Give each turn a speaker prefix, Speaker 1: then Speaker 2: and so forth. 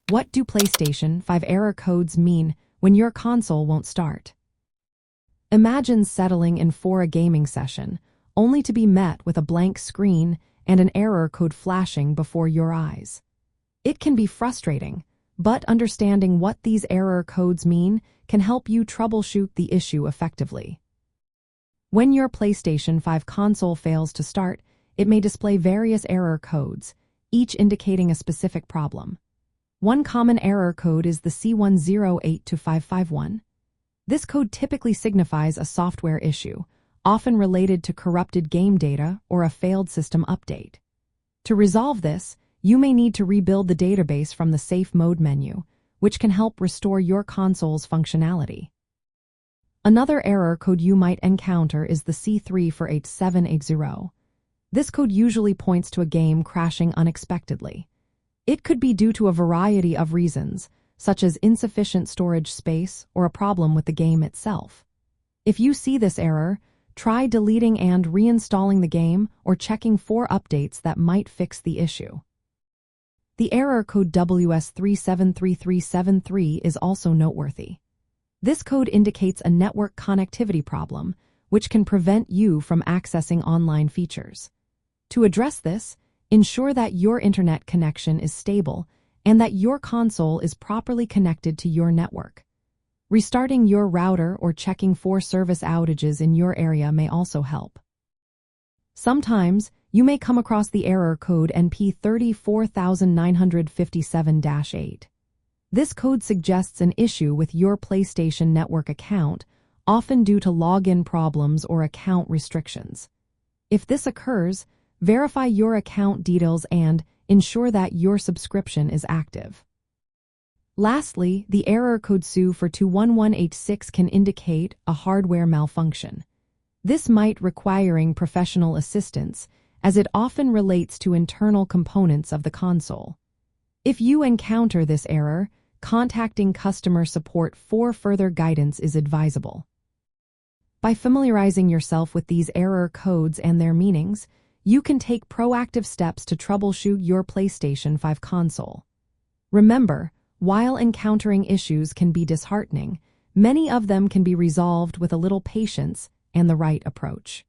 Speaker 1: What do PlayStation 5 error codes mean when your console won't start? Imagine settling in for a gaming session, only to be met with a blank screen and an error code flashing before your eyes. It can be frustrating, but understanding what these error codes mean can help you troubleshoot the issue effectively. When your PlayStation 5 console fails to start, it may display various error codes, each indicating a specific problem. One common error code is the C10825551. This code typically signifies a software issue, often related to corrupted game data or a failed system update. To resolve this, you may need to rebuild the database from the Safe Mode menu, which can help restore your console's functionality. Another error code you might encounter is the C3488780. This code usually points to a game crashing unexpectedly. It could be due to a variety of reasons, such as insufficient storage space or a problem with the game itself. If you see this error, try deleting and reinstalling the game or checking for updates that might fix the issue. The error code WS373373 is also noteworthy. This code indicates a network connectivity problem, which can prevent you from accessing online features. To address this, ensure that your internet connection is stable and that your console is properly connected to your network. Restarting your router or checking for service outages in your area may also help. Sometimes, you may come across the error code NP34957-8. This code suggests an issue with your PlayStation Network account, often due to login problems or account restrictions. If this occurs, verify your account details and ensure that your subscription is active. Lastly, the error code SU421186 can indicate a hardware malfunction. This might require professional assistance, as it often relates to internal components of the console. If you encounter this error, contacting customer support for further guidance is advisable. By familiarizing yourself with these error codes and their meanings, you can take proactive steps to troubleshoot your PlayStation 5 console. Remember, while encountering issues can be disheartening, many of them can be resolved with a little patience and the right approach.